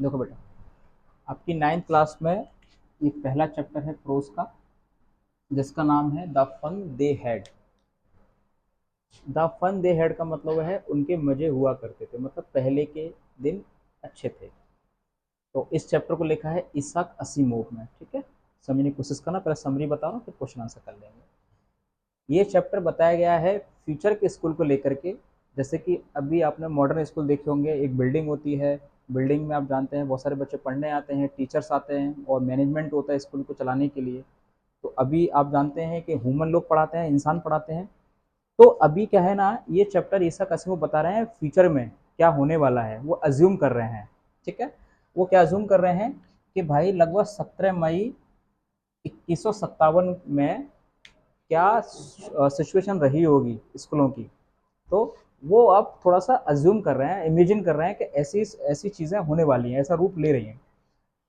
देखो बेटा, आपकी 9th क्लास में ये पहला चैप्टर है प्रोज का, जिसका नाम है the fun they had. The fun they had का मतलब है उनके मजे हुआ करते थे, मतलब पहले के दिन अच्छे थे। तो इस चैप्टर को लिखा है इसाक असीमोव ने। ठीक है, समझने की कोशिश करना, पहले समरी बता रहा हूँ फिर क्वेश्चन आंसर कर लेंगे। ये चैप्टर बताया गया है फ्यूचर के स्कूल को लेकर के। जैसे कि अभी आपने मॉडर्न स्कूल देखे होंगे, एक बिल्डिंग होती है। बिल्डिंग में आप जानते हैं बहुत सारे बच्चे पढ़ने आते हैं, टीचर्स आते हैं और मैनेजमेंट होता है स्कूल को चलाने के लिए। तो अभी आप जानते हैं कि ह्यूमन लोग पढ़ाते हैं, इंसान पढ़ाते हैं। तो अभी क्या है ना, ये चैप्टर ईसा कसीम बता रहे हैं फ्यूचर में क्या होने वाला है, वो अज्यूम कर रहे हैं। ठीक है, वो क्या अज्यूम कर रहे हैं कि भाई लगभग 17 मई 2157 में क्या सिचुएशन रही होगी स्कूलों की। तो वो अब थोड़ा सा अज्यूम कर रहे हैं, इमेजिन कर रहे हैं कि ऐसी ऐसी चीज़ें होने वाली हैं, ऐसा रूप ले रही हैं।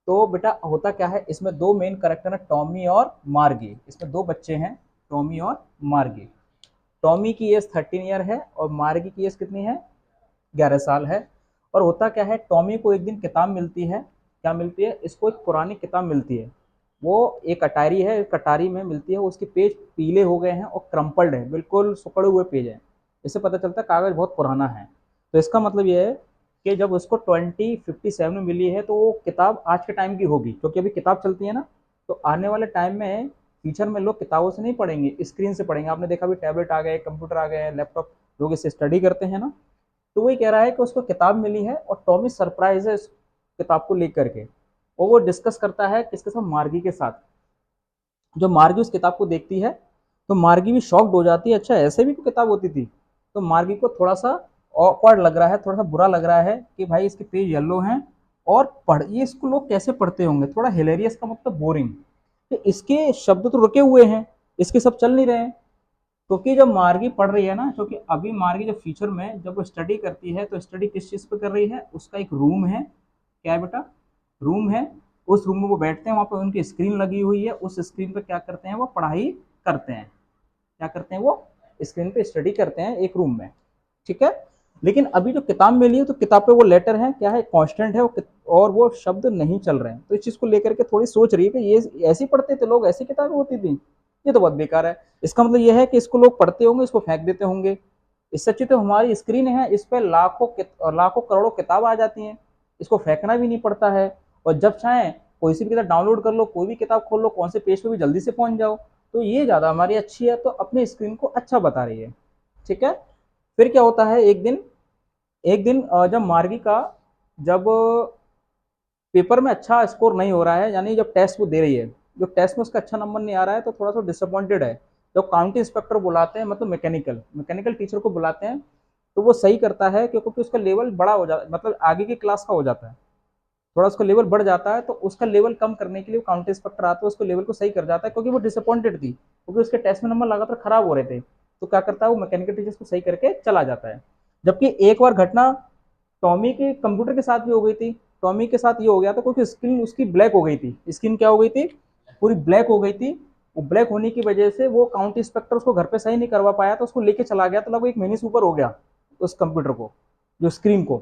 तो बेटा होता क्या है, इसमें दो मेन कैरेक्टर हैं, टॉमी और मार्गी। इसमें दो बच्चे हैं, टॉमी और मार्गी। टॉमी की एज 13 ईयर है और मार्गी की एज कितनी है, 11 साल है। और होता क्या है, टॉमी को एक दिन किताब मिलती है। क्या मिलती है इसको, एक पुरानी किताब मिलती है। वो एक अटारी है, कटारी में मिलती है। उसके पेज पीले हो गए हैं और क्रम्पल्ड है, बिल्कुल सुकड़े हुए पेज हैं। इससे पता चलता है कागज बहुत पुराना है। तो इसका मतलब ये है कि जब उसको 2057 में मिली है तो वो किताब आज के टाइम की होगी, क्योंकि अभी किताब चलती है ना। तो आने वाले टाइम में फ्यूचर में लोग किताबों से नहीं पढ़ेंगे, स्क्रीन से पढ़ेंगे। आपने देखा भी टैबलेट आ गए, कंप्यूटर आ गए, लैपटॉप, लोग इससे स्टडी करते हैं ना। तो वही कह रहा है कि उसको किताब मिली है और टॉमी सरप्राइज है इस किताब को लेकर के। और वो डिस्कस करता है किसके साथ, मार्गी के साथ। जो मार्गी उस किताब को देखती है तो मार्गी भी शॉक्ड हो जाती है, अच्छा ऐसे भी कोई किताब होती थी। तो मार्गी को थोड़ा सा ऑकवर्ड लग रहा है, थोड़ा सा बुरा लग रहा है कि भाई इसके पेज येलो हैं और पढ़ ये इसको लोग कैसे पढ़ते होंगे। थोड़ा हिलेरियस का मतलब बोरिंग, कि इसके शब्द तो रुके हुए हैं, इसके सब चल नहीं रहे हैं। क्योंकि जब मार्गी पढ़ रही है ना, क्योंकि अभी मार्गी जब फ्यूचर में जब वो स्टडी करती है तो स्टडी किस चीज़ पे कर रही है, उसका एक रूम है। क्या है बेटा, रूम है। उस रूम में वो बैठते हैं, वहाँ पे उनकी स्क्रीन लगी हुई है। उस स्क्रीन पे क्या करते हैं, वो पढ़ाई करते हैं। क्या करते हैं, वो स्क्रीन पे स्टडी करते हैं एक रूम में। ठीक है, लेकिन अभी जो किताब मिली है तो किताब पे वो लेटर है, क्या है, कांस्टेंट है वो, और वो शब्द नहीं चल रहे हैं। तो इस चीज को लेकर के थोड़ी सोच रही है कि ये ऐसी पढ़ते थे लोग, ऐसी किताबें होती थी, ये तो बहुत बेकार है। इसका मतलब ये है कि इसको लोग पढ़ते होंगे, इसको फेंक देते होंगे। इससे अच्छी तो हमारी स्क्रीन है, इस पर लाखों करोड़ों किताब आ जाती हैं, इसको फेंकना भी नहीं पड़ता है। और जब चाहे कोई सी भी किताब डाउनलोड कर लो, कोई भी किताब खोल लो, कौन से पेज पे भी जल्दी से पहुंच जाओ। तो ये ज़्यादा हमारी अच्छी है, तो अपने स्क्रीन को अच्छा बता रही है। ठीक है, फिर क्या होता है, एक दिन जब मार्गी का, जब पेपर में अच्छा स्कोर नहीं हो रहा है, यानी जब टेस्ट वो दे रही है, जो टेस्ट में उसका अच्छा नंबर नहीं आ रहा है, तो थोड़ा सा डिसअपॉइंटेड है। जब काउंटी इंस्पेक्टर बुलाते हैं, मतलब मैकेनिकल मैकेनिकल टीचर को बुलाते हैं, तो वो सही करता है क्योंकि उसका लेवल बड़ा हो जाता है, मतलब आगे की क्लास का हो जाता है। थोड़ा उसका लेवल बढ़ जाता है, तो उसका लेवल कम करने के लिए काउंटी इंस्पेक्टर आता है, उसको लेवल को सही कर जाता है, क्योंकि वो डिसअपॉइंटेड थी, क्योंकि उसके टेस्ट में नंबर लगातार खराब हो रहे थे। तो क्या करता है, वो मैकेनिकल टीचर को सही करके चला जाता है। जबकि एक बार घटना टॉमी के कंप्यूटर के साथ भी हो गई थी। टॉमी के साथ ये हो गया था क्योंकि स्क्रीन उसकी ब्लैक हो गई थी। स्क्रीन क्या हो गई थी, पूरी ब्लैक हो गई थी। वो ब्लैक होने की वजह से वो काउंटी इंस्पेक्टर उसको घर पे सही नहीं करवा पाया, तो उसको लेके चला गया, तो लगभग एक महीने से ऊपर हो गया उस कंप्यूटर को, जो स्क्रीन को।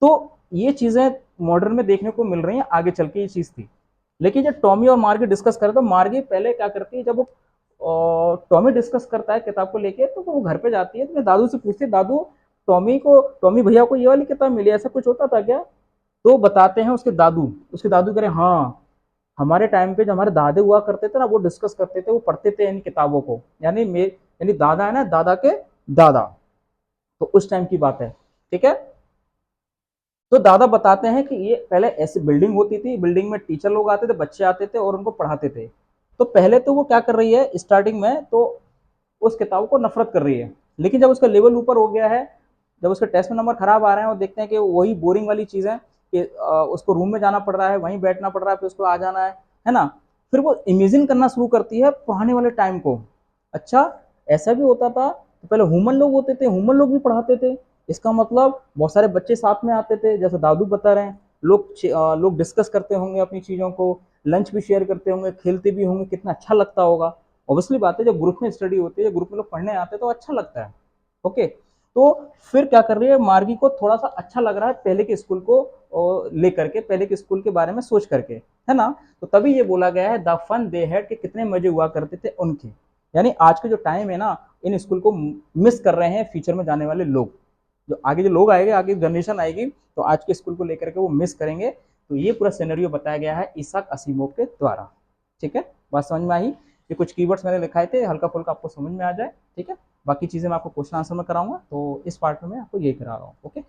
तो ये चीजें मॉडर्न में देखने को मिल रही हैं, आगे चल के ये चीज थी। लेकिन जब टॉमी और मार्गी डिस्कस करे तो मार्गी पहले क्या करती है, जब वो टॉमी डिस्कस करता है किताब को लेके, तो वो घर पे जाती है तो दादू से पूछती है, दादू टॉमी भैया को ये वाली किताब मिली, ऐसा कुछ होता था क्या। तो बताते हैं उसके दादू कह रहे हाँ, हमारे टाइम पे जो हमारे दादे हुआ करते थे ना, वो डिस्कस करते थे, वो पढ़ते थे इन किताबों को। यानी दादा है ना, दादा के दादा। तो उस टाइम की बात है। ठीक है, तो दादा बताते हैं कि ये पहले ऐसी बिल्डिंग होती थी, बिल्डिंग में टीचर लोग आते थे, बच्चे आते थे और उनको पढ़ाते थे। तो पहले तो वो क्या कर रही है स्टार्टिंग में, तो उस किताब को नफरत कर रही है। लेकिन जब उसका लेवल ऊपर हो गया है, जब उसके टेस्ट में नंबर खराब आ रहे हैं और देखते हैं कि वही बोरिंग वाली चीज़ है कि उसको रूम में जाना पड़ रहा है, वहीं बैठना पड़ रहा है, फिर उसको आ जाना है ना। फिर वो इमेजिन करना शुरू करती है पुराने वाले टाइम को। अच्छा, ऐसा भी होता था, तो पहले ह्यूमन लोग होते थे, ह्यूमन लोग भी पढ़ाते थे। इसका मतलब बहुत सारे बच्चे साथ में आते थे, जैसे दादू बता रहे हैं। लोग डिस्कस करते होंगे अपनी चीज़ों को, लंच भी शेयर करते होंगे, खेलते भी होंगे, कितना अच्छा लगता होगा। ऑब्वियसली बात है, जब ग्रुप में स्टडी होती है, जब ग्रुप में लोग पढ़ने आते हैं तो अच्छा लगता है। ओके, तो फिर क्या कर रही है, मार्गी को थोड़ा सा अच्छा लग रहा है पहले के स्कूल को लेकर के, पहले के स्कूल के बारे में सोच करके, है ना। तो तभी ये बोला गया है द फन दे हैड के कितने मजे हुआ करते थे उनके, यानी आज के जो टाइम है ना, इन स्कूल को मिस कर रहे हैं फ्यूचर में जाने वाले लोग, जो आगे जो लोग आएंगे, आगे जनरेशन आएगी, तो आज के स्कूल को लेकर के वो मिस करेंगे। तो ये पूरा सिनेरियो बताया गया है इसाक असीमोव के द्वारा। ठीक है, बात समझ में आई। ये कुछ कीवर्ड्स मैंने लिखाए थे, हल्का फुल्का आपको समझ में आ जाए। ठीक है, बाकी चीजें मैं आपको क्वेश्चन आंसर में कराऊंगा, तो इस पार्ट में मैं आपको ये करा रहा हूँ। ओके।